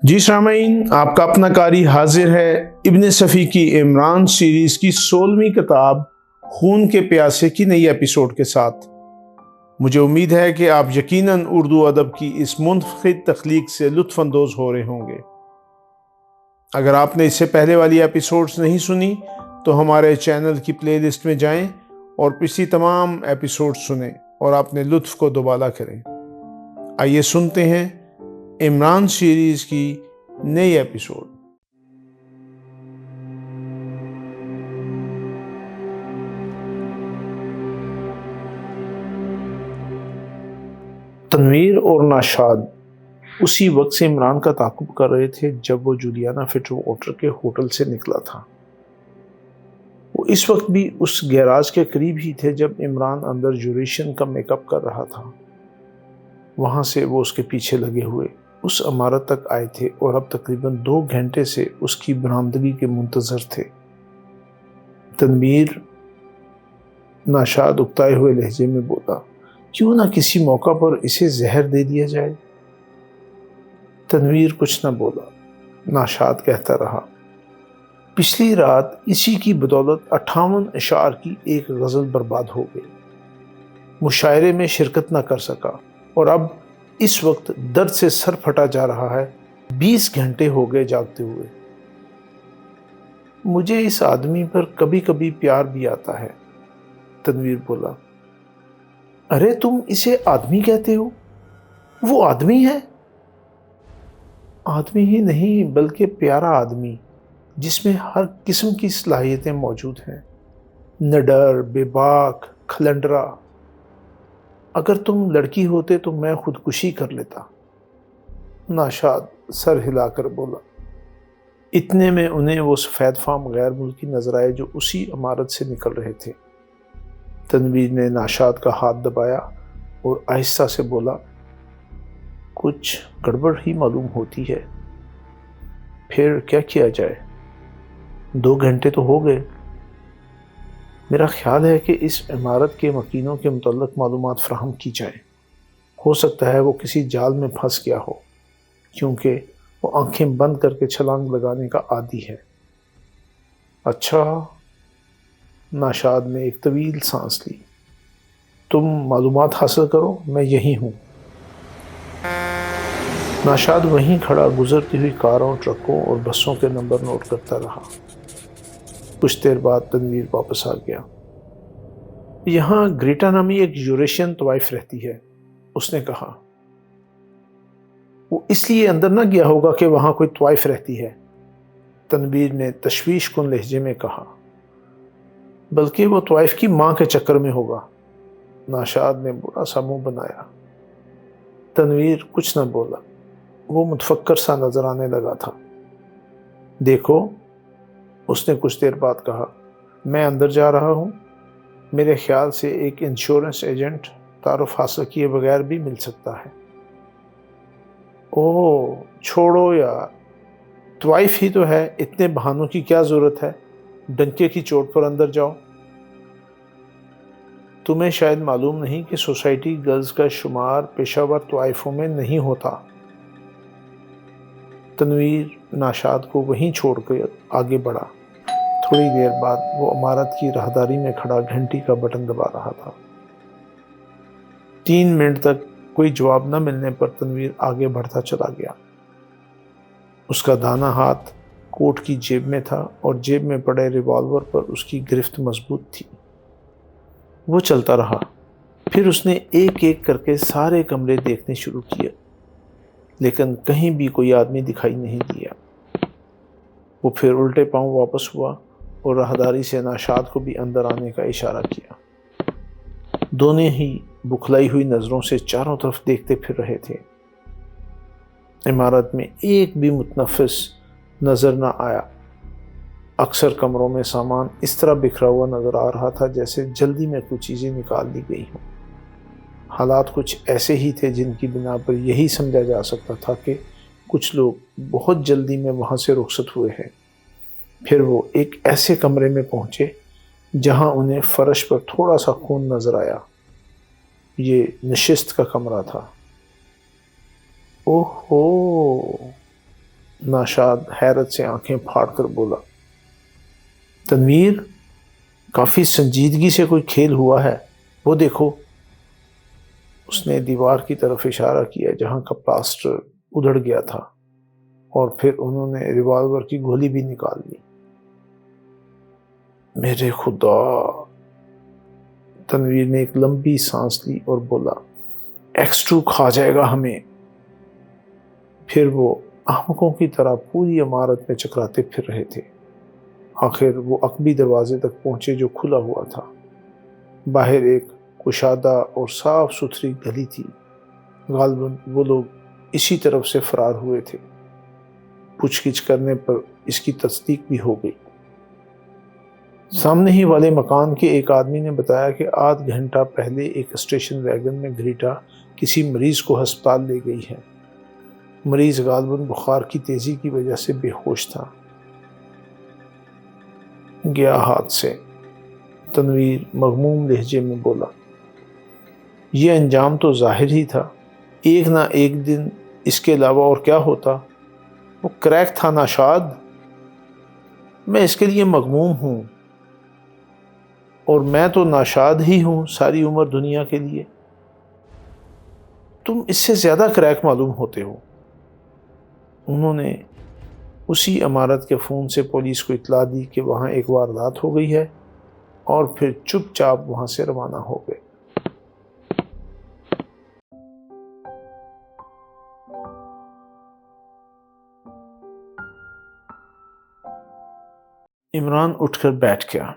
جی سامعین، آپ کا اپنا قاری حاضر ہے ابن صفی کی عمران سیریز کی 16ویں کتاب خون کے پیاسے کی نئی ایپیسوڈ کے ساتھ۔ مجھے امید ہے کہ آپ یقیناً اردو ادب کی اس منفرد تخلیق سے لطف اندوز ہو رہے ہوں گے۔ اگر آپ نے اس سے پہلے والی ایپیسوڈز نہیں سنی تو ہمارے چینل کی پلے لسٹ میں جائیں اور پچھلی تمام ایپیسوڈ سنیں اور اپنے لطف کو دوبالا کریں۔ آئیے سنتے ہیں عمران سیریز کی نئی ایپیسوڈ۔ تنویر اور ناشاد اسی وقت سے عمران کا تعاقب کر رہے تھے جب وہ جولیانا فٹر واٹر کے ہوٹل سے نکلا تھا۔ وہ اس وقت بھی اس گیراج کے قریب ہی تھے جب عمران اندر جوریشن کا میک اپ کر رہا تھا۔ وہاں سے وہ اس کے پیچھے لگے ہوئے اس عمارت تک آئے تھے اور اب تقریباً 2 گھنٹے سے اس کی برآمدگی کے منتظر تھے۔ تنویر ناشاد اکتائے ہوئے لہجے میں بولا، کیوں نہ کسی موقع پر اسے زہر دے دیا جائے؟ تنویر کچھ نہ بولا۔ ناشاد کہتا رہا، پچھلی رات اسی کی بدولت 58 اشعار کی ایک غزل برباد ہو گئی۔ مشاعرے میں شرکت نہ کر سکا اور اب اس وقت درد سے سر پھٹا جا رہا ہے۔ 20 گھنٹے ہو گئے جاگتے ہوئے۔ مجھے اس آدمی پر کبھی کبھی پیار بھی آتا ہے، تنویر بولا۔ ارے تم اسے آدمی کہتے ہو؟ وہ آدمی ہے؟ آدمی ہی نہیں بلکہ پیارا آدمی جس میں ہر قسم کی صلاحیتیں موجود ہیں، نڈر، بے باک، کھلنڈرا۔ اگر تم لڑکی ہوتے تو میں خودکشی کر لیتا، ناشاد سر ہلا کر بولا۔ اتنے میں انہیں وہ سفید فام غیر ملکی نظر آئے جو اسی عمارت سے نکل رہے تھے۔ تنویر نے ناشاد کا ہاتھ دبایا اور آہستہ سے بولا، کچھ گڑبڑ ہی معلوم ہوتی ہے۔ پھر کیا کیا جائے؟ 2 گھنٹے تو ہو گئے۔ میرا خیال ہے کہ اس عمارت کے مکینوں کے متعلق معلومات فراہم کی جائے۔ ہو سکتا ہے وہ کسی جال میں پھنس گیا ہو، کیونکہ وہ آنکھیں بند کر کے چھلانگ لگانے کا عادی ہے۔ اچھا، ناشاد نے ایک طویل سانس لی۔ تم معلومات حاصل کرو، میں یہی ہوں۔ ناشاد وہیں کھڑا گزرتی ہوئی کاروں، ٹرکوں اور بسوں کے نمبر نوٹ کرتا رہا۔ کچھ دیر بعد تنویر واپس آ گیا۔ یہاں گریٹا نامی ایک یوریشین طوائف رہتی ہے، اس نے کہا۔ وہ اس لیے اندر نہ گیا ہوگا کہ وہاں کوئی طوائف رہتی ہے، تنویر نے تشویش کن لہجے میں کہا۔ بلکہ وہ طوائف کی ماں کے چکر میں ہوگا، ناشاد نے برا سا منہ بنایا۔ تنویر کچھ نہ بولا، وہ متفکر سا نظر آنے لگا تھا۔ دیکھو، اس نے کچھ دیر بعد کہا، میں اندر جا رہا ہوں۔ میرے خیال سے ایک انشورنس ایجنٹ تعارف حاصل کیے بغیر بھی مل سکتا ہے۔ اوہ چھوڑو یار، طوائف ہی تو ہے، اتنے بہانوں کی کیا ضرورت ہے؟ ڈنکے کی چوٹ پر اندر جاؤ۔ تمہیں شاید معلوم نہیں کہ سوسائٹی گرلز کا شمار پیشہ ور طوائفوں میں نہیں ہوتا۔ تنویر ناشاد کو وہیں چھوڑ کر آگے بڑھا۔ تھوڑی دیر بعد وہ عمارت کی راہداری میں کھڑا گھنٹی کا بٹن دبا رہا تھا۔ 3 منٹ تک کوئی جواب نہ ملنے پر تنویر آگے بڑھتا چلا گیا۔ اس کا دانا ہاتھ کوٹ کی جیب میں تھا اور جیب میں پڑے ریوالور پر اس کی گرفت مضبوط تھی۔ وہ چلتا رہا، پھر اس نے ایک ایک کر کے سارے کمرے دیکھنے شروع کیے، لیکن کہیں بھی کوئی آدمی دکھائی نہیں دیا۔ وہ پھر الٹے پاؤں واپس ہوا اور راہداری سے ناشاد کو بھی اندر آنے کا اشارہ کیا۔ دونوں ہی بکھلائی ہوئی نظروں سے چاروں طرف دیکھتے پھر رہے تھے۔ عمارت میں ایک بھی متنفس نظر نہ آیا۔ اکثر کمروں میں سامان اس طرح بکھرا ہوا نظر آ رہا تھا جیسے جلدی میں کچھ چیزیں نکال لی گئی ہوں۔ حالات کچھ ایسے ہی تھے جن کی بنا پر یہی سمجھا جا سکتا تھا کہ کچھ لوگ بہت جلدی میں وہاں سے رخصت ہوئے ہیں۔ پھر وہ ایک ایسے کمرے میں پہنچے جہاں انہیں فرش پر تھوڑا سا خون نظر آیا۔ یہ نشست کا کمرہ تھا۔ اوہو، ناشاد حیرت سے آنکھیں پھاڑ کر بولا، تنویر، کافی سنجیدگی سے کوئی کھیل ہوا ہے، وہ دیکھو۔ اس نے دیوار کی طرف اشارہ کیا جہاں کا پلاسٹر ادھڑ گیا تھا، اور پھر انہوں نے ریوالور کی گولی بھی نکال لی۔ میرے خدا! تنویر نے ایک لمبی سانس لی اور بولا، ایکس2 کھا جائے گا ہمیں۔ پھر وہ احمقوں کی طرح پوری عمارت میں چکراتے پھر رہے تھے۔ آخر وہ عقبی دروازے تک پہنچے جو کھلا ہوا تھا۔ باہر ایک کشادہ اور صاف ستھری گلی تھی۔ غالباً وہ لوگ اسی طرف سے فرار ہوئے تھے۔ پوچھ گچھ کرنے پر اس کی تصدیق بھی ہو گئی۔ سامنے ہی والے مکان کے ایک آدمی نے بتایا کہ آدھ گھنٹہ پہلے ایک اسٹیشن ویگن میں گریٹا کسی مریض کو ہسپتال لے گئی ہے۔ مریض غالباً بخار کی تیزی کی وجہ سے بے ہوش تھا۔ گیا ہاتھ سے، تنویر مغموم لہجے میں بولا۔ یہ انجام تو ظاہر ہی تھا، ایک نہ ایک دن اس کے علاوہ اور کیا ہوتا۔ وہ کریک تھا ناشاد۔ میں اس کے لیے مغموم ہوں، اور میں تو ناشاد ہی ہوں ساری عمر دنیا کے لیے۔ تم اس سے زیادہ کریک معلوم ہوتے ہو۔ انہوں نے اسی عمارت کے فون سے پولیس کو اطلاع دی کہ وہاں ایک واردات ہو گئی ہے، اور پھر چپ چاپ وہاں سے روانہ ہو گئے۔ عمران اٹھ کر بیٹھ گیا۔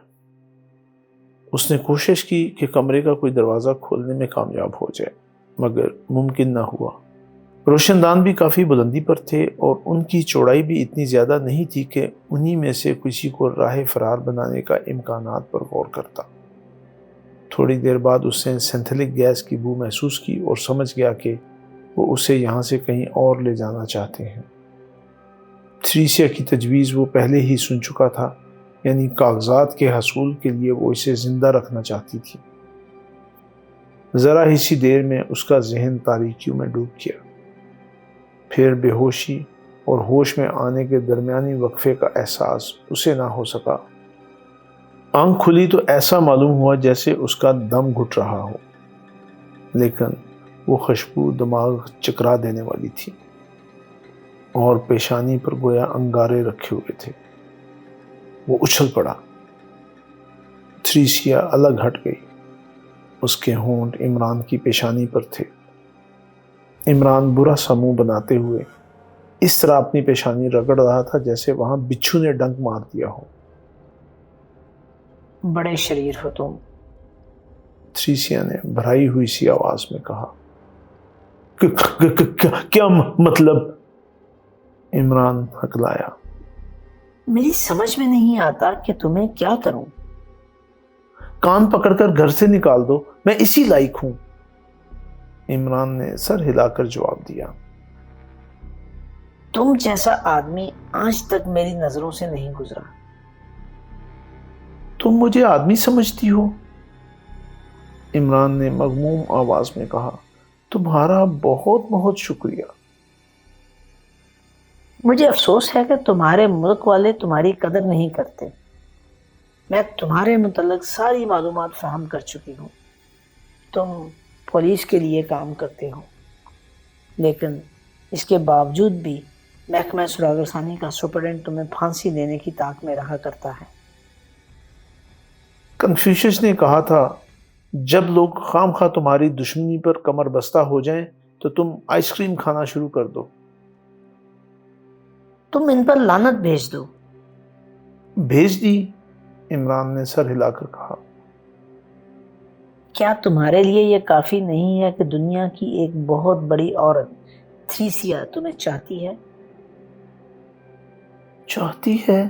اس نے کوشش کی کہ کمرے کا کوئی دروازہ کھولنے میں کامیاب ہو جائے، مگر ممکن نہ ہوا۔ روشن دان بھی کافی بلندی پر تھے، اور ان کی چوڑائی بھی اتنی زیادہ نہیں تھی کہ انہی میں سے کسی کو راہ فرار بنانے کا امکانات پر غور کرتا۔ تھوڑی دیر بعد اس نے سینتھیلک گیس کی بو محسوس کی اور سمجھ گیا کہ وہ اسے یہاں سے کہیں اور لے جانا چاہتے ہیں۔ تھریسیا کی تجویز وہ پہلے ہی سن چکا تھا، یعنی کاغذات کے حصول کے لیے وہ اسے زندہ رکھنا چاہتی تھی۔ ذرا ہی سی دیر میں اس کا ذہن تاریکیوں میں ڈوب گیا۔ پھر بے ہوشی اور ہوش میں آنے کے درمیانی وقفے کا احساس اسے نہ ہو سکا۔ آنکھ کھلی تو ایسا معلوم ہوا جیسے اس کا دم گھٹ رہا ہو، لیکن وہ خوشبو دماغ چکرا دینے والی تھی، اور پیشانی پر گویا انگارے رکھے ہوئے تھے۔ وہ اچھل پڑا۔ تھریسیا الگ ہٹ گئی۔ اس کے ہونٹ عمران کی پیشانی پر تھے۔ عمران برا سا منہ بناتے ہوئے اس طرح اپنی پیشانی رگڑ رہا تھا جیسے وہاں بچھو نے ڈنک مار دیا ہو۔ بڑے شریر ہو تم، تھریسیا نے بھرائی ہوئی سی آواز میں کہا۔ کیا مطلب؟ عمران ہکلایا۔ میری سمجھ میں نہیں آتا کہ تمہیں کیا کروں۔ کان پکڑ کر گھر سے نکال دو، میں اسی لائق ہوں۔ عمران نے سر ہلا کر جواب دیا۔ تم جیسا آدمی آج تک میری نظروں سے نہیں گزرا۔ تم مجھے آدمی سمجھتی ہو؟ عمران نے مغموم آواز میں کہا۔ تمہارا بہت بہت شکریہ۔ مجھے افسوس ہے کہ تمہارے ملک والے تمہاری قدر نہیں کرتے۔ میں تمہارے متعلق ساری معلومات فراہم کر چکی ہوں۔ تم پولیس کے لیے کام کرتے ہو، لیکن اس کے باوجود بھی محکمہ سراغ رسانی کا سپرڈنٹ تمہیں پھانسی دینے کی طاق میں رہا کرتا ہے۔ کنفیوشس نے کہا تھا، جب لوگ خام خواہ تمہاری دشمنی پر کمر بستہ ہو جائیں تو تم آئس کریم کھانا شروع کر دو۔ تم ان پر لعنت بھیج دو۔ بھیج دی، عمران نے سر ہلا کر کہا۔ کیا تمہارے لیے یہ کافی نہیں ہے کہ دنیا کی ایک بہت بڑی عورت تھریسیا تمہیں چاہتی ہے؟ چاہتی ہے؟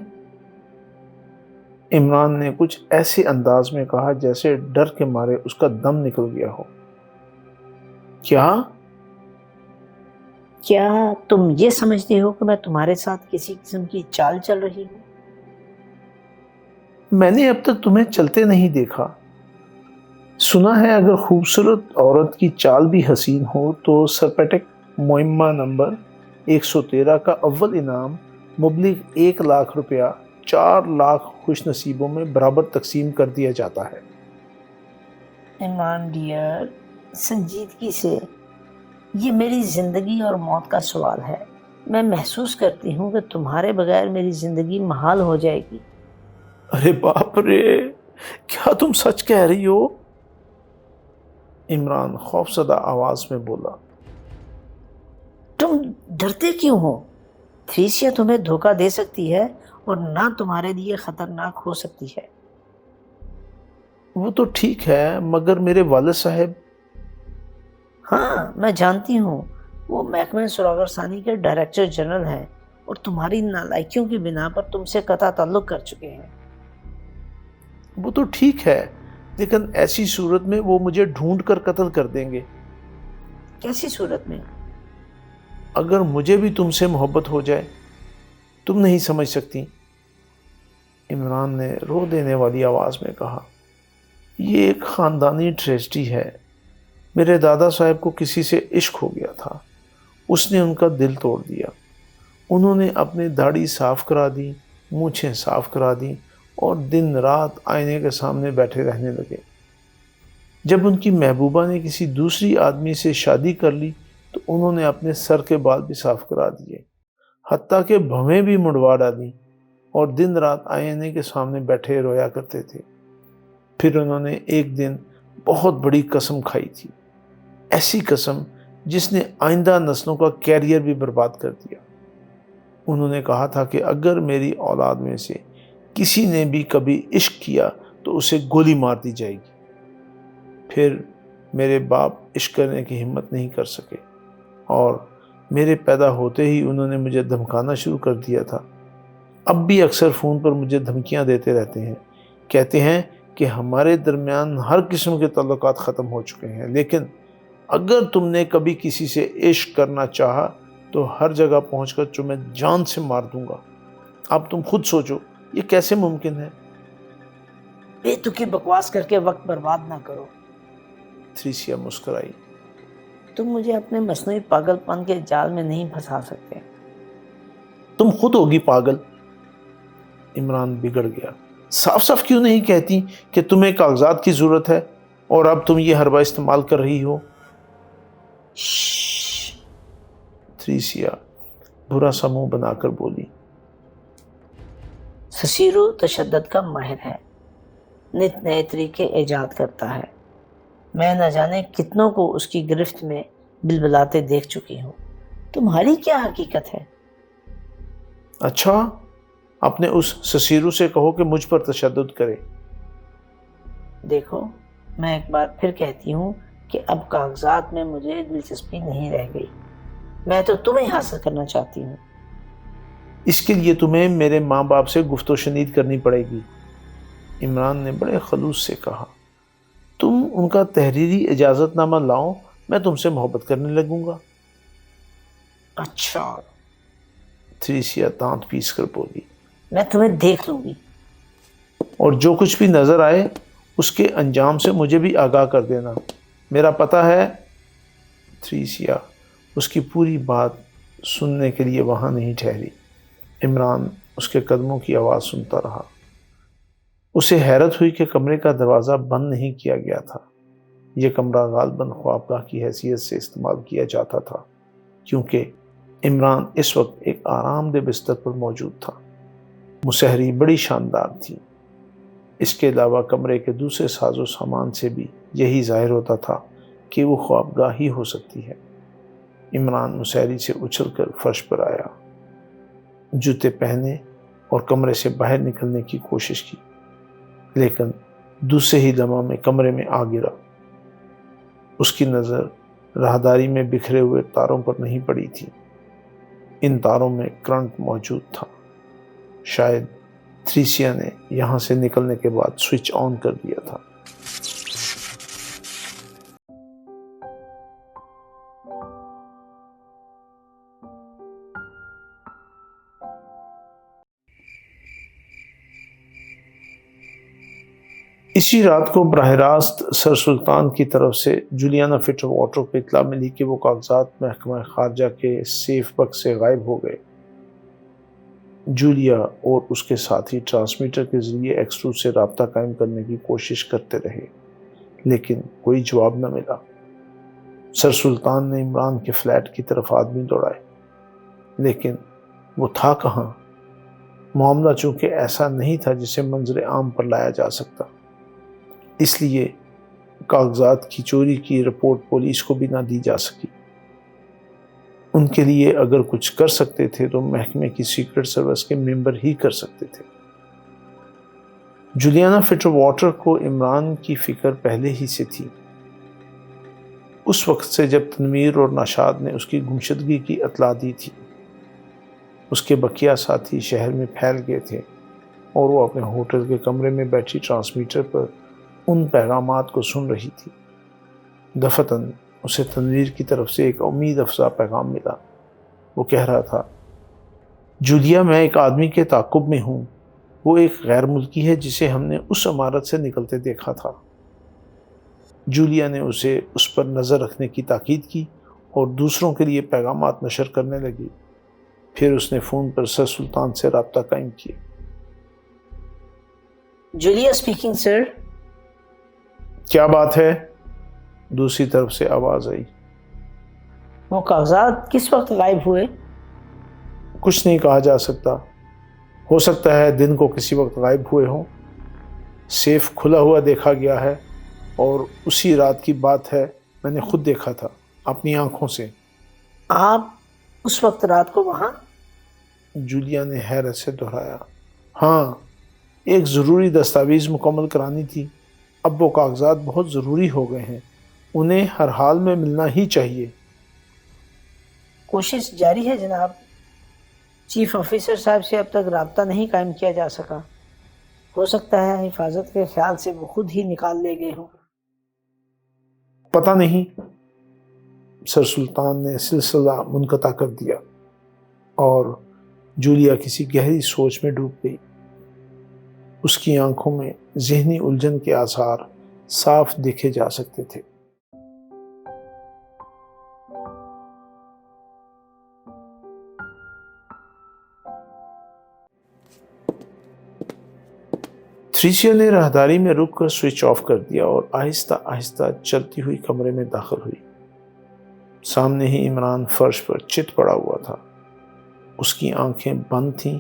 عمران نے کچھ ایسے انداز میں کہا جیسے ڈر کے مارے اس کا دم نکل گیا ہو۔ کیا تم یہ سمجھتے ہو کہ میں تمہارے ساتھ کسی قسم کی چال چل رہی ہوں؟ میں نے اب تک تمہیں چلتے نہیں دیکھا۔ سنا ہے اگر خوبصورت عورت کی چال بھی حسین ہو تو سرپیٹک مہمہ نمبر 113 کا اول انعام مبلغ 1 لاکھ روپیہ 4 لاکھ خوش نصیبوں میں برابر تقسیم کر دیا جاتا ہے۔ عمران ڈیئر، سنجیدگی سے، یہ میری زندگی اور موت کا سوال ہے۔ میں محسوس کرتی ہوں کہ تمہارے بغیر میری زندگی محال ہو جائے گی۔ ارے باپ رے، کیا تم سچ کہہ رہی ہو؟ عمران خوفزدہ آواز میں بولا۔ تم ڈرتے کیوں ہو؟ تھریسیا تمہیں دھوکہ دے سکتی ہے اور نہ تمہارے لیے خطرناک ہو سکتی ہے۔ وہ تو ٹھیک ہے، مگر میرے والد صاحب۔ ہاں، میں جانتی ہوں، وہ محکمہ سراغ ثانی کے ڈائریکٹر جنرل ہیں اور تمہاری نالائکیوں کی بنا پر تم سے قطع تعلق کر چکے ہیں۔ وہ تو ٹھیک ہے، لیکن ایسی صورت میں وہ مجھے ڈھونڈ کر قتل کر دیں گے۔ کیسی صورت میں؟ اگر مجھے بھی تم سے محبت ہو جائے، تم نہیں سمجھ سکتی، عمران نے رو دینے والی آواز میں کہا۔ یہ ایک خاندانی ٹریجڈی ہے۔ میرے دادا صاحب کو کسی سے عشق ہو گیا تھا، اس نے ان کا دل توڑ دیا۔ انہوں نے اپنی داڑھی صاف کرا دی، مونچھیں صاف کرا دی اور دن رات آئینے کے سامنے بیٹھے رہنے لگے۔ جب ان کی محبوبہ نے کسی دوسری آدمی سے شادی کر لی تو انہوں نے اپنے سر کے بال بھی صاف کرا دیے، حتیٰ کہ بھویں بھی مڑوا ڈالی اور دن رات آئینے کے سامنے بیٹھے رویا کرتے تھے۔ پھر انہوں نے ایک دن بہت بڑی قسم کھائی تھی، ایسی قسم جس نے آئندہ نسلوں کا کیریئر بھی برباد کر دیا۔ انہوں نے کہا تھا کہ اگر میری اولاد میں سے کسی نے بھی کبھی عشق کیا تو اسے گولی مار دی جائے گی۔ پھر میرے باپ عشق کرنے کی ہمت نہیں کر سکے اور میرے پیدا ہوتے ہی انہوں نے مجھے دھمکانا شروع کر دیا تھا۔ اب بھی اکثر فون پر مجھے دھمکیاں دیتے رہتے ہیں، کہتے ہیں کہ ہمارے درمیان ہر قسم کے تعلقات ختم ہو چکے ہیں، لیکن اگر تم نے کبھی کسی سے عشق کرنا چاہا تو ہر جگہ پہنچ کر تمہیں جان سے مار دوں گا۔ اب تم خود سوچو، یہ کیسے ممکن ہے؟ بے تکی بکواس کر کے وقت برباد نہ کرو۔ تھریسیا مسکرائی۔ تم مجھے اپنے مصنوعی پاگل پن کے جال میں نہیں پھنسا سکتے۔ تم خود ہوگی پاگل۔ عمران بگڑ گیا۔ صاف صاف کیوں نہیں کہتی کہ تمہیں کاغذات کی ضرورت ہے اور اب تم یہ حربہ استعمال کر رہی ہو؟ تھریسیا برا سا منہ بنا کر بولی۔ سسیرو تشدد کا ماہر ہے، نت نئے طریقے ایجاد کرتا ہے۔ میں نہ جانے کتنوں کو اس کی گرفت میں بلبلاتے دیکھ چکی ہوں۔ تمہاری کیا حقیقت ہے؟ اچھا، اپنے اس سسیرو سے کہو کہ مجھ پر تشدد کرے۔ دیکھو، میں ایک بار پھر کہتی ہوں کہ اب کاغذات میں مجھے دلچسپی نہیں رہ گئی۔ میں تو تمہیں حاصل کرنا چاہتی ہوں۔ اس کے لیے تمہیں میرے ماں باپ سے گفت و شنید کرنی پڑے گی، عمران نے بڑے خلوص سے کہا۔ تم ان کا تحریری اجازت نامہ لاؤ، میں تم سے محبت کرنے لگوں گا۔ اچھا، تھریسیا دانت پیس کر بولی۔ میں تمہیں دیکھ لوں گی۔ اور جو کچھ بھی نظر آئے اس کے انجام سے مجھے بھی آگاہ کر دینا۔ میرا پتہ ہے۔ تھریسیا اس کی پوری بات سننے کے لیے وہاں نہیں ٹھہری۔ عمران اس کے قدموں کی آواز سنتا رہا۔ اسے حیرت ہوئی کہ کمرے کا دروازہ بند نہیں کیا گیا تھا۔ یہ کمرہ غالباً خوابگاہ کی حیثیت سے استعمال کیا جاتا تھا، کیونکہ عمران اس وقت ایک آرام دہ بستر پر موجود تھا۔ مسہری بڑی شاندار تھی۔ اس کے علاوہ کمرے کے دوسرے ساز و سامان سے بھی یہی ظاہر ہوتا تھا کہ وہ خوابگاہ ہی ہو سکتی ہے۔ عمران مسہری سے اچھل کر فرش پر آیا، جوتے پہنے اور کمرے سے باہر نکلنے کی کوشش کی، لیکن دوسرے ہی لمحے میں کمرے میں آ گرا۔ اس کی نظر راہداری میں بکھرے ہوئے تاروں پر نہیں پڑی تھی۔ ان تاروں میں کرنٹ موجود تھا۔ شاید تھریسیا نے یہاں سے نکلنے کے بعد سوئچ آن کر دیا تھا۔ اسی رات کو براہ راست سر سلطان کی طرف سے جولیانا فٹر واٹر کو اطلاع ملی کہ وہ کاغذات محکمہ خارجہ کے سیف بکس سے غائب ہو گئے۔ جولیا اور اس کے ساتھی ٹرانسمیٹر کے ذریعے ایکسٹرو سے رابطہ قائم کرنے کی کوشش کرتے رہے، لیکن کوئی جواب نہ ملا۔ سر سلطان نے عمران کے فلیٹ کی طرف آدمی دوڑائے، لیکن وہ تھا کہاں؟ معاملہ چونکہ ایسا نہیں تھا جسے منظر عام پر لایا جا سکتا، اس لیے کاغذات کی چوری کی رپورٹ پولیس کو بھی نہ دی جا سکی۔ ان کے لیے اگر کچھ کر سکتے تھے تو محکمے کی سیکرٹ سروس کے ممبر ہی کر سکتے تھے۔ جولیانا فٹر واٹر کو عمران کی فکر پہلے ہی سے تھی۔ اس وقت سے جب تنویر اور نشاد نے اس کی گمشدگی کی اطلاع دی تھی، اس کے بقیہ ساتھی شہر میں پھیل گئے تھے اور وہ اپنے ہوٹل کے کمرے میں بیٹھی ٹرانسمیٹر پر ان پیغامات کو سن رہی تھی۔ دفتن اسے تنویر کی طرف سے ایک امید افزا پیغام ملا۔ وہ کہہ رہا تھا، جولیا، میں ایک آدمی کے تعاقب میں ہوں۔ وہ ایک غیر ملکی ہے جسے ہم نے اس عمارت سے نکلتے دیکھا تھا۔ جولیا نے اسے اس پر نظر رکھنے کی تاکید کی اور دوسروں کے لیے پیغامات نشر کرنے لگی۔ پھر اس نے فون پر سر سلطان سے رابطہ قائم کیا۔ جولیا اسپیکنگ سر۔ کیا بات ہے؟ دوسری طرف سے آواز آئی۔ وہ کاغذات کس وقت غائب ہوئے؟ کچھ نہیں کہا جا سکتا، ہو سکتا ہے دن کو کسی وقت غائب ہوئے ہوں۔ سیف کھلا ہوا دیکھا گیا ہے اور اسی رات کی بات ہے، میں نے خود دیکھا تھا اپنی آنکھوں سے۔ آپ اس وقت رات کو وہاں؟ جولیا نے حیرت سے دہرایا۔ ہاں، ایک ضروری دستاویز مکمل کرانی تھی۔ اب وہ کاغذات بہت ضروری ہو گئے ہیں، انہیں ہر حال میں ملنا ہی چاہیے۔ کوشش جاری ہے جناب، چیف آفیسر صاحب سے اب تک رابطہ نہیں قائم کیا جا سکا۔ ہو سکتا ہے حفاظت کے خیال سے وہ خود ہی نکال لے گئے ہوں۔ پتہ نہیں، سر سلطان نے سلسلہ منقطع کر دیا اور جولیا کسی گہری سوچ میں ڈوب گئی۔ اس کی آنکھوں میں ذہنی الجھن کے آثار صاف دیکھے جا سکتے تھے۔ تریسیا نے راہداری میں رک کر سوئچ آف کر دیا اور آہستہ آہستہ چلتی ہوئی کمرے میں داخل ہوئی۔ سامنے ہی عمران فرش پر چت پڑا ہوا تھا۔ اس کی آنکھیں بند تھیں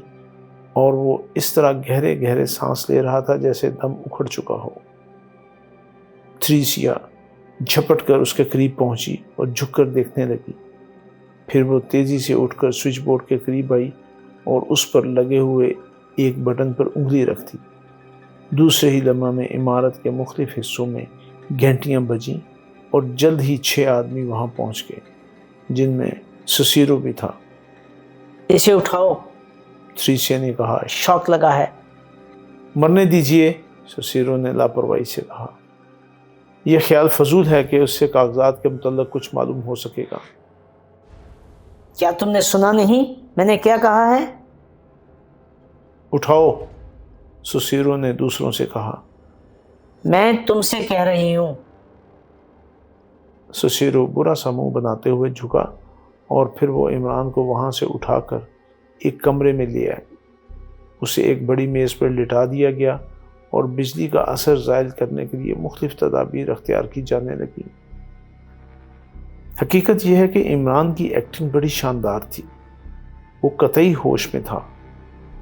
اور وہ اس طرح گہرے گہرے سانس لے رہا تھا جیسے دم اکھڑ چکا ہو۔ تریسیا جھپٹ کر اس کے قریب پہنچی اور جھک کر دیکھنے لگی۔ پھر وہ تیزی سے اٹھ کر سوئچ بورڈ کے قریب آئی اور اس پر لگے ہوئے ایک بٹن پر انگلی رکھ دی۔ دوسرے ہی لمحے میں عمارت کے مختلف حصوں میں گھنٹیاں بجیں اور جلد ہی 6 آدمی وہاں پہنچ گئے، جن میں سسیرو بھی تھا۔ اسے اٹھاؤ، تریسیا نے کہا۔ شاک لگا ہے۔ مرنے دیجئے، سسیرو نے لاپرواہی سے کہا۔ یہ خیال فضول ہے کہ اس سے کاغذات کے متعلق کچھ معلوم ہو سکے گا۔ کیا تم نے سنا نہیں میں نے کیا کہا ہے؟ اٹھاؤ، سسیرو نے دوسروں سے کہا۔ میں تم سے کہہ رہی ہوں۔ سسیرو برا سا منہ بناتے ہوئے جھکا اور پھر وہ عمران کو وہاں سے اٹھا کر ایک کمرے میں لے آئے۔ اسے ایک بڑی میز پر لٹا دیا گیا اور بجلی کا اثر زائل کرنے کے لیے مختلف تدابیر اختیار کی جانے لگیں۔ حقیقت یہ ہے کہ عمران کی ایکٹنگ بڑی شاندار تھی۔ وہ قطعی ہوش میں تھا۔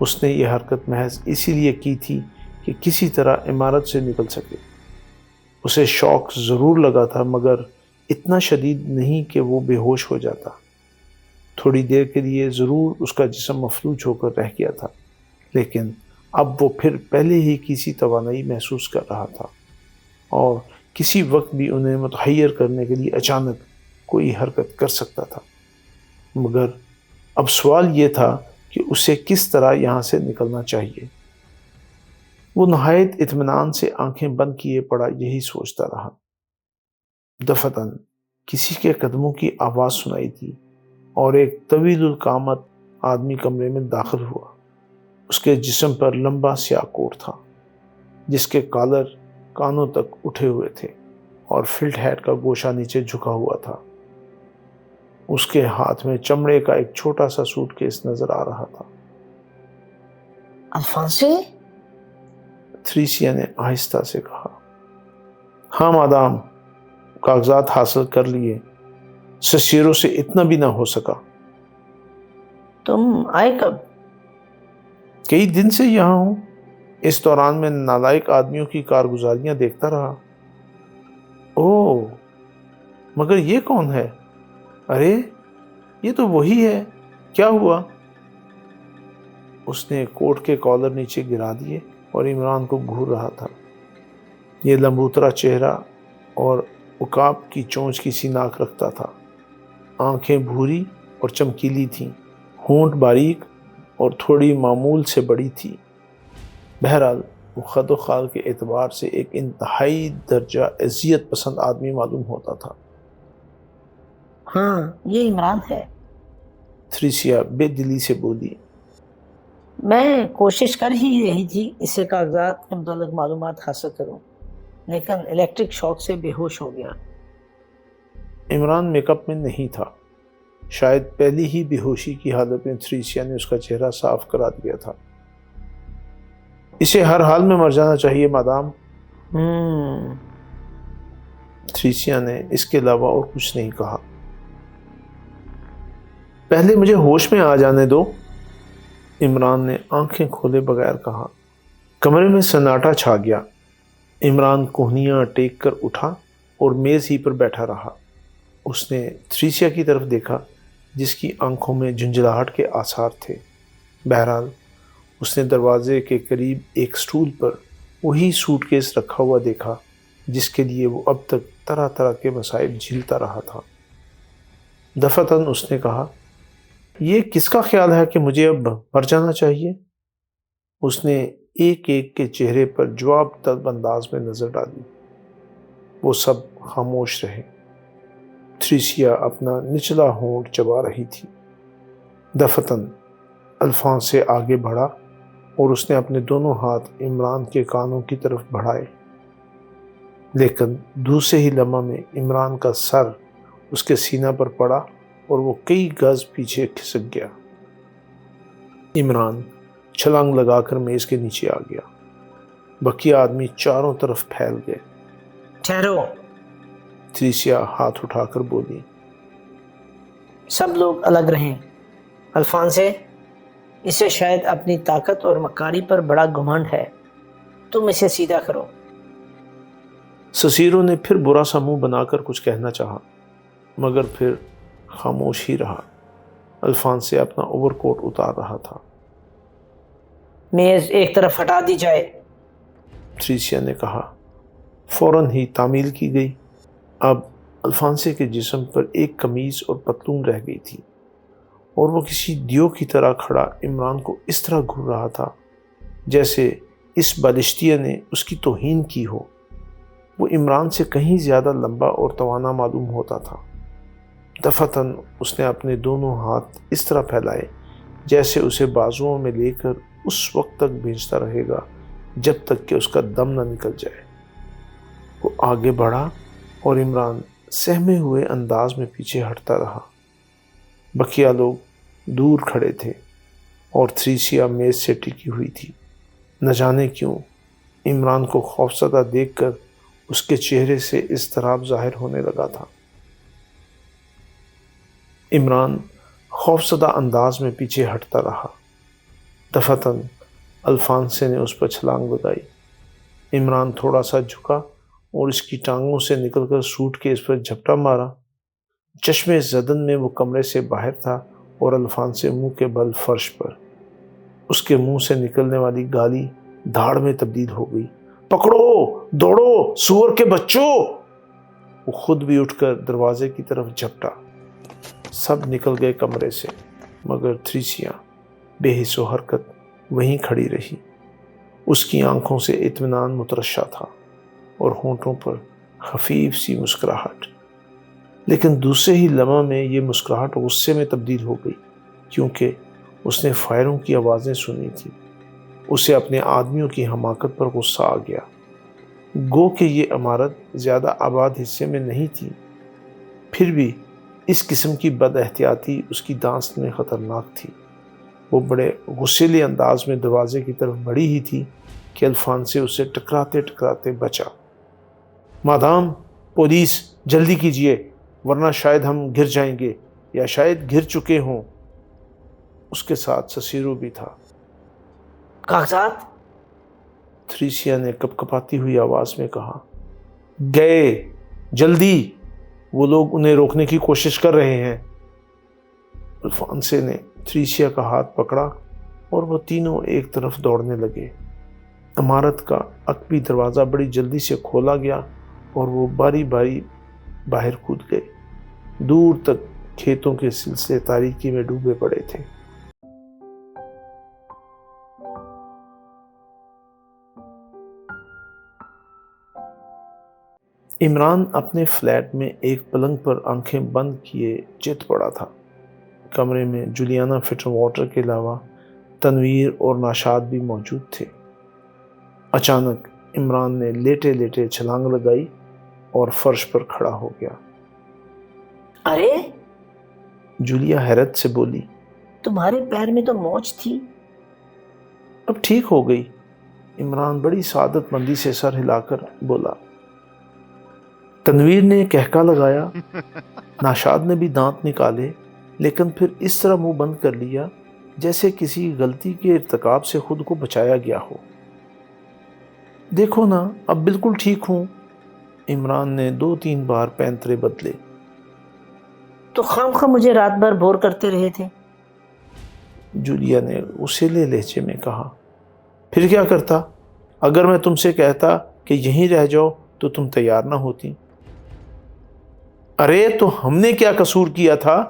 اس نے یہ حرکت محض اسی لیے کی تھی کہ کسی طرح عمارت سے نکل سکے۔ اسے شوق ضرور لگا تھا، مگر اتنا شدید نہیں کہ وہ بے ہوش ہو جاتا۔ تھوڑی دیر کے لیے ضرور اس کا جسم مفلوج ہو کر رہ گیا تھا، لیکن اب وہ پھر پہلے ہی کسی توانائی محسوس کر رہا تھا اور کسی وقت بھی انہیں متحیر کرنے کے لیے اچانک کوئی حرکت کر سکتا تھا۔ مگر اب سوال یہ تھا کہ اسے کس طرح یہاں سے نکلنا چاہیے۔ وہ نہایت اطمینان سے آنکھیں بند کیے پڑا یہی سوچتا رہا۔ دفتن کسی کے قدموں کی آواز سنائی دی اور ایک طویل القامت آدمی کمرے میں داخل ہوا۔ اس کے جسم پر لمبا سیاہ کوٹ تھا، جس کے کالر کانوں تک اٹھے ہوئے تھے اور فلٹ ہیٹ کا گوشہ نیچے جھکا ہوا تھا۔ اس کے ہاتھ میں چمڑے کا ایک چھوٹا سا سوٹ کیس نظر آ رہا تھا۔ الفونسے؟ تھریسیا نے آہستہ سے کہا۔ ہاں مادام، کاغذات حاصل کر لیے، سسیرو سے اتنا بھی نہ ہو سکا۔ تم آئے کب؟ کئی دن سے یہاں ہوں، اس دوران میں نالائق آدمیوں کی کارگزاریاں دیکھتا رہا۔ اوہ، مگر یہ کون ہے؟ ارے یہ تو وہی ہے، کیا ہوا؟ اس نے کوٹ کے کالر نیچے گرا دیے اور عمران کو گھور رہا تھا۔ یہ لمبوترا چہرہ اور عقاب کی چونچ کی سی ناک رکھتا تھا۔ آنکھیں بھوری اور چمکیلی تھیں، ہونٹ باریک اور تھوڑی معمول سے بڑی تھی۔ بہرحال وہ خد و خال کے اعتبار سے ایک انتہائی درجہ اذیت پسند آدمی معلوم ہوتا تھا۔ ہاں یہ عمران ہے۔ تھریسیا بے دلی سے بولی۔ میں کوشش کر ہی رہی تھی اس سے کاغذات کے متعلق معلومات حاصل کروں، لیکن الیکٹرک شاک سے بے ہوش ہو گیا۔ عمران میک اپ میں نہیں تھا۔ شاید پہلی ہی بے ہوشی کی حالت میں تھریسیا نے اس کا چہرہ صاف کرا دیا تھا۔ اسے ہر حال میں مر جانا چاہیے مادام۔ تھریسیا نے اس کے علاوہ اور کچھ نہیں کہا۔ پہلے مجھے ہوش میں آ جانے دو، عمران نے آنکھیں کھولے بغیر کہا۔ کمرے میں سناٹا چھا گیا۔ عمران کوہنیاں ٹیک کر اٹھا اور میز ہی پر بیٹھا رہا۔ اس نے تھریسیا کی طرف دیکھا جس کی آنکھوں میں جھنجھلاہٹ کے آثار تھے۔ بہرحال اس نے دروازے کے قریب ایک سٹول پر وہی سوٹ کیس رکھا ہوا دیکھا جس کے لیے وہ اب تک طرح طرح کے مصائب جھیلتا رہا تھا۔ دفعتاً اس نے کہا، یہ کس کا خیال ہے کہ مجھے اب مر جانا چاہیے؟ اس نے ایک ایک کے چہرے پر جواب طلب انداز میں نظر ڈالی۔ وہ سب خاموش رہے۔ تھریسیا اپنا نچلا ہونٹ چبا رہی تھی۔ دفعتاً الفونسے آگے بڑھا اور اس نے اپنے دونوں ہاتھ عمران کے کانوں کی طرف بڑھائے، لیکن دوسرے ہی لمحے میں عمران کا سر اس کے سینہ پر پڑا اور وہ کئی گز پیچھے کھسک گیا۔ عمران چھلانگ لگا کر میز کے نیچے آ گیا۔ بقیہ آدمی چاروں طرف پھیل گئے۔ ٹھہرو، تھریسیا ہاتھ اٹھا کر بولی۔ سب لوگ الگ رہیں۔ الفونسے، اسے شاید اپنی طاقت اور مکاری پر بڑا گھمنڈ ہے، تم اسے سیدھا کرو۔ سسیرو نے پھر برا سا منہ بنا کر کچھ کہنا چاہا مگر پھر خاموش ہی رہا۔ الفونسے اپنا اوور کوٹ اتار رہا تھا۔ میز ایک طرف ہٹا دی جائے، تھریسیا نے کہا۔ فوراً ہی تعمیل کی گئی۔ اب الفونسے کے جسم پر ایک قمیض اور پتلون رہ گئی تھی اور وہ کسی دیو کی طرح کھڑا عمران کو اس طرح گھور رہا تھا جیسے اس بالشتیہ نے اس کی توہین کی ہو۔ وہ عمران سے کہیں زیادہ لمبا اور توانا معلوم ہوتا تھا۔ دفعتاً اس نے اپنے دونوں ہاتھ اس طرح پھیلائے جیسے اسے بازوؤں میں لے کر اس وقت تک بھیجتا رہے گا جب تک کہ اس کا دم نہ نکل جائے۔ وہ آگے بڑھا اور عمران سہمے ہوئے انداز میں پیچھے ہٹتا رہا۔ بقیہ لوگ دور کھڑے تھے اور تھریسیا میز سے ٹکی ہوئی تھی۔ نہ جانے کیوں عمران کو خوفزدہ دیکھ کر اس کے چہرے سے اضطراب ظاہر ہونے لگا تھا۔ عمران خوفزدہ انداز میں پیچھے ہٹتا رہا۔ دفعتاً الفونسے نے اس پر چھلانگ لگائی۔ عمران تھوڑا سا جھکا اور اس کی ٹانگوں سے نکل کر سوٹ کیس پر جھپٹا مارا۔ چشمے زدن میں وہ کمرے سے باہر تھا اور الفونسے منہ کے بل فرش پر۔ اس کے منہ سے نکلنے والی گالی دھاڑ میں تبدیل ہو گئی۔ پکڑو، دوڑو، سور کے بچوں! وہ خود بھی اٹھ کر دروازے کی طرف جھپٹا۔ سب نکل گئے کمرے سے مگر تھریسیا بے حس و حرکت وہیں کھڑی رہی۔ اس کی آنکھوں سے اطمینان مترشح تھا اور ہونٹوں پر خفیف سی مسکراہٹ، لیکن دوسرے ہی لمحے میں یہ مسکراہٹ غصے میں تبدیل ہو گئی کیونکہ اس نے فائروں کی آوازیں سنی تھی۔ اسے اپنے آدمیوں کی حماقت پر غصہ آ گیا۔ گو کہ یہ عمارت زیادہ آباد حصے میں نہیں تھی، پھر بھی اس قسم کی بد احتیاطی اس کی دانست میں خطرناک تھی۔ وہ بڑے غصیلے انداز میں دروازے کی طرف بڑھی ہی تھی کہ الفانسے اسے ٹکراتے ٹکراتے بچا۔ مادام، پولیس، جلدی کیجیے ورنہ شاید ہم گر جائیں گے یا شاید گر چکے ہوں۔ اس کے ساتھ سسیرو بھی تھا۔ کاغذات؟ تھریسیا نے کپ کپاتی ہوئی آواز میں کہا۔ گئے، جلدی، وہ لوگ انہیں روکنے کی کوشش کر رہے ہیں۔ الفانسے نے تھریسیا کا ہاتھ پکڑا اور وہ تینوں ایک طرف دوڑنے لگے۔ عمارت کا عقبی دروازہ بڑی جلدی سے کھولا گیا اور وہ باری باری باہر کود گئے۔ دور تک کھیتوں کے سلسلے تاریکی میں ڈوبے پڑے تھے۔ عمران اپنے فلیٹ میں ایک پلنگ پر آنکھیں بند کیے چت پڑا تھا۔ کمرے میں جولیانا فٹر واٹر کے علاوہ تنویر اور ناشاد بھی موجود تھے۔ اچانک عمران نے لیٹے لیٹے چھلانگ لگائی اور فرش پر کھڑا ہو گیا۔ ارے! جولیا حیرت سے بولی۔ تمہارے پیر میں تو موچ تھی۔ اب ٹھیک ہو گئی، عمران بڑی سعادت مندی سے سر ہلا کر بولا۔ تنویر نے کہکا لگایا۔ ناشاد نے بھی دانت نکالے لیکن پھر اس طرح منہ بند کر لیا جیسے کسی غلطی کے ارتکاب سے خود کو بچایا گیا ہو۔ دیکھو نا، اب بالکل ٹھیک ہوں۔ عمران نے 2-3 بار پینترے بدلے۔ تو خواہ مجھے رات بھر بور کرتے رہے تھے۔ جولیا نے غصیلے لہجے میں کہا۔ پھر کیا کرتا؟ اگر میں تم سے کہتا کہ یہیں رہ جاؤ تو تم تیار نہ ہوتی۔ ارے تو ہم نے کیا قصور کیا تھا؟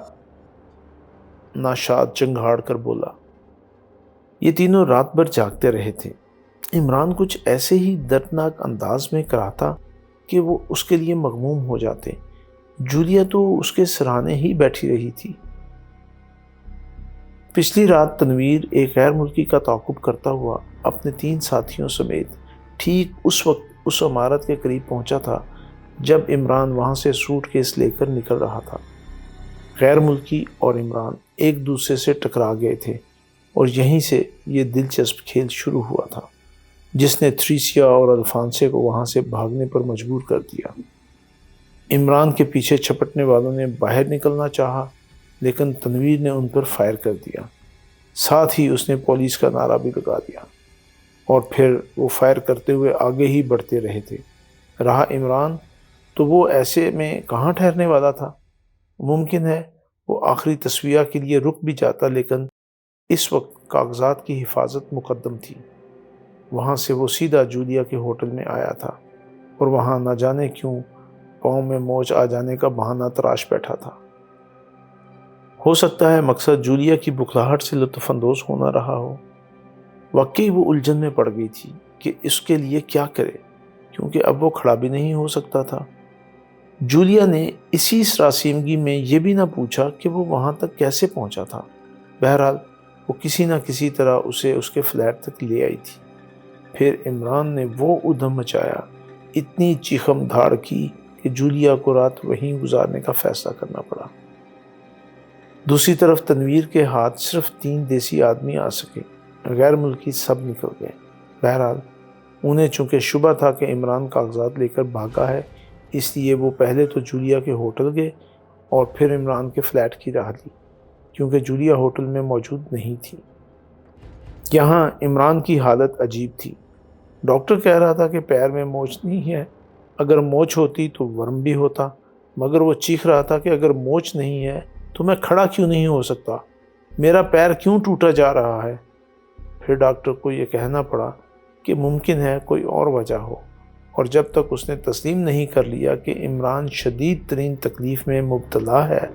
ناشاد چنگھاڑ کر بولا۔ یہ تینوں رات بھر جاگتے رہے تھے۔ عمران کچھ ایسے ہی دردناک انداز میں کراتا کہ وہ اس کے لیے مغموم ہو جاتے۔ جولیا تو اس کے سرانے ہی بیٹھی رہی تھی۔ پچھلی رات تنویر ایک غیر ملکی کا تعاقب کرتا ہوا اپنے 3 ساتھیوں سمیت ٹھیک اس وقت اس عمارت کے قریب پہنچا تھا جب عمران وہاں سے سوٹ کیس لے کر نکل رہا تھا۔ غیر ملکی اور عمران ایک دوسرے سے ٹکرا گئے تھے اور یہیں سے یہ دلچسپ کھیل شروع ہوا تھا جس نے تھریسیا اور الفانسے کو وہاں سے بھاگنے پر مجبور کر دیا۔ عمران کے پیچھے چھپٹنے والوں نے باہر نکلنا چاہا لیکن تنویر نے ان پر فائر کر دیا۔ ساتھ ہی اس نے پولیس کا نعرہ بھی لگا دیا اور پھر وہ فائر کرتے ہوئے آگے ہی بڑھتے رہے تھے۔ رہا عمران تو وہ ایسے میں کہاں ٹھہرنے والا تھا؟ ممکن ہے وہ آخری تسویہ کے لیے رک بھی جاتا لیکن اس وقت کاغذات کی حفاظت مقدم تھی۔ وہاں سے وہ سیدھا جولیا کے ہوٹل میں آیا تھا اور وہاں نہ جانے کیوں پاؤں میں موچ آ جانے کا بہانہ تراش بیٹھا تھا۔ ہو سکتا ہے مقصد جولیا کی بکھلاہٹ سے لطف اندوز ہونا رہا ہو۔ واقعی وہ الجھن میں پڑ گئی تھی کہ اس کے لیے کیا کرے کیونکہ اب وہ کھڑا بھی نہیں ہو سکتا تھا۔ جولیا نے اسی سراسیمگی میں یہ بھی نہ پوچھا کہ وہ وہاں تک کیسے پہنچا تھا۔ بہرحال وہ کسی نہ کسی طرح اسے اس کے فلیٹ تک لے آئی تھی۔ پھر عمران نے وہ ادھم مچایا، اتنی چیخم دھاڑ کی کہ جولیا کو رات وہیں گزارنے کا فیصلہ کرنا پڑا۔ دوسری طرف تنویر کے ہاتھ صرف 3 دیسی آدمی آ سکے، غیر ملکی سب نکل گئے۔ بہرحال انہیں چونکہ شبہ تھا کہ عمران کاغذات لے کر بھاگا ہے، اس لیے وہ پہلے تو جولیا کے ہوٹل گئے اور پھر عمران کے فلیٹ کی راہ لی کیونکہ جولیا ہوٹل میں موجود نہیں تھی۔ یہاں عمران کی حالت عجیب تھی۔ ڈاکٹر کہہ رہا تھا کہ پیر میں موچ نہیں ہے، اگر موچ ہوتی تو ورم بھی ہوتا، مگر وہ چیخ رہا تھا کہ اگر موچ نہیں ہے تو میں کھڑا کیوں نہیں ہو سکتا، میرا پیر کیوں ٹوٹا جا رہا ہے۔ پھر ڈاکٹر کو یہ کہنا پڑا کہ ممکن ہے کوئی اور وجہ ہو، اور جب تک اس نے تسلیم نہیں کر لیا کہ عمران شدید ترین تکلیف میں مبتلا ہے،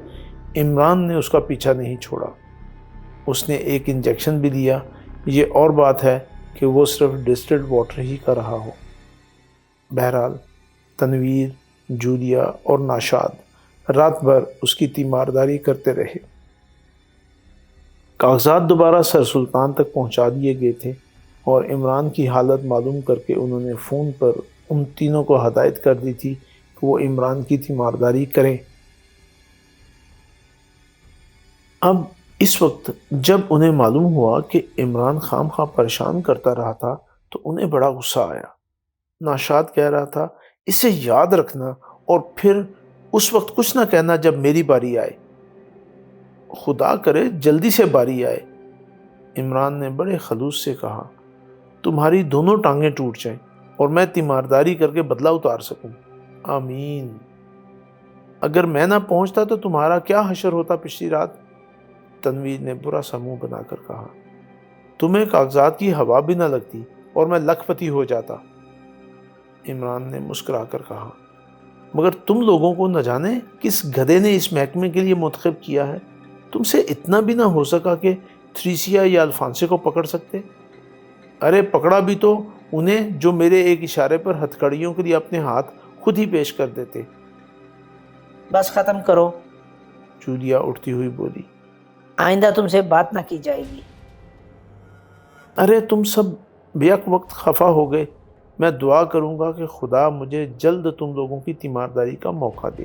عمران نے اس کا پیچھا نہیں چھوڑا۔ اس نے ایک انجیکشن بھی دیا، یہ اور بات ہے کہ وہ صرف ڈسٹلڈ واٹر ہی کا رہا ہو۔ بہرحال تنویر، جولیا اور ناشاد رات بھر اس کی تیمارداری کرتے رہے۔ کاغذات دوبارہ سر سلطان تک پہنچا دیے گئے تھے اور عمران کی حالت معلوم کر کے انہوں نے فون پر ان تینوں کو ہدایت کر دی تھی کہ وہ عمران کی تیمارداری کریں۔ اب اس وقت جب انہیں معلوم ہوا کہ عمران خام خواہ پریشان کرتا رہا تھا تو انہیں بڑا غصہ آیا۔ ناشاد کہہ رہا تھا، اسے یاد رکھنا اور پھر اس وقت کچھ نہ کہنا جب میری باری آئے، خدا کرے جلدی سے باری آئے۔ عمران نے بڑے خلوص سے کہا، تمہاری دونوں ٹانگیں ٹوٹ جائیں اور میں تیمارداری کر کے بدلہ اتار سکوں، آمین۔ اگر میں نہ پہنچتا تو تمہارا کیا حشر ہوتا پچھلی رات؟ تنویر نے برا سا منہ بنا کر کہا، تمہیں کاغذات کی ہوا بھی نہ لگتی اور میں لکھ پتی ہو جاتا۔ عمران نے مسکرا کر کہا، مگر تم لوگوں کو نہ جانے کس گدھے نے اس محکمے کے لیے منتخب کیا ہے؟ تم سے اتنا بھی نہ ہو سکا کہ تھریسیا یا الفانسے کو پکڑ سکتے؟ ارے پکڑا بھی تو انہیں جو میرے ایک اشارے پر ہتھکڑیوں کے لیے اپنے ہاتھ خود ہی پیش کر دیتے۔ بس ختم کرو، جولیا اٹھتی ہوئی بولی، آئندہ تم سے بات نہ کی جائے گی۔ ارے تم سب بیک وقت خفا ہو گئے۔ میں دعا کروں گا کہ خدا مجھے جلد تم لوگوں کی تیمارداری کا موقع دے۔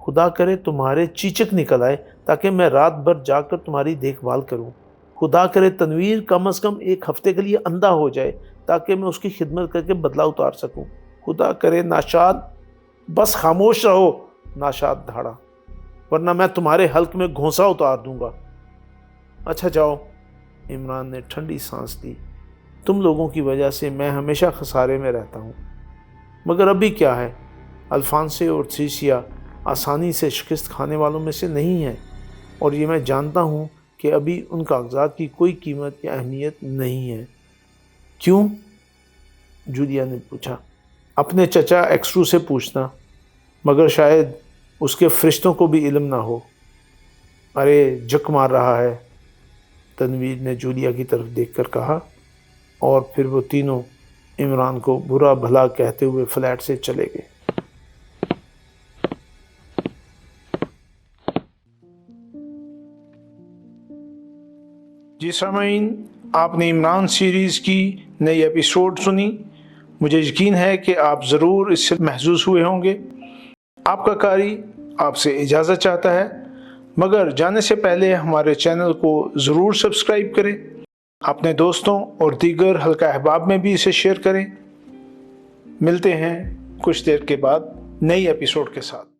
خدا کرے تمہارے چیچک نکل آئے تاکہ میں رات بھر جا کر تمہاری دیکھ بھال کروں۔ خدا کرے تنویر کم از کم ایک ہفتے کے لیے اندھا ہو جائے تاکہ میں اس کی خدمت کر کے بدلہ اتار سکوں۔ خدا کرے ناشاد، بس خاموش رہو، ناشاد دھاڑا، ورنہ میں تمہارے حلق میں گھونسا اتار دوں گا۔ اچھا جاؤ، عمران نے ٹھنڈی سانس لی، تم لوگوں کی وجہ سے میں ہمیشہ خسارے میں رہتا ہوں، مگر ابھی کیا ہے، الفانسے اور تھریسیا آسانی سے شکست کھانے والوں میں سے نہیں ہیں، اور یہ میں جانتا ہوں کہ ابھی ان کاغذات کی کوئی قیمت یا اہمیت نہیں ہے۔ کیوں؟ جولیا نے پوچھا۔ اپنے چچا ایکسٹرو سے پوچھنا، مگر شاید اس کے فرشتوں کو بھی علم نہ ہو۔ ارے جک مار رہا ہے، تنویر نے جولیا کی طرف دیکھ کر کہا، اور پھر وہ تینوں عمران کو برا بھلا کہتے ہوئے فلیٹ سے چلے گئے۔ جی سامعین، آپ نے عمران سیریز کی نئی ایپیسوڈ سنی۔ مجھے یقین ہے کہ آپ ضرور اس سے محظوظ ہوئے ہوں گے۔ آپ کا قاری آپ سے اجازت چاہتا ہے، مگر جانے سے پہلے ہمارے چینل کو ضرور سبسکرائب کریں، اپنے دوستوں اور دیگر حلقہ احباب میں بھی اسے شیئر کریں۔ ملتے ہیں کچھ دیر کے بعد نئی ایپیسوڈ کے ساتھ۔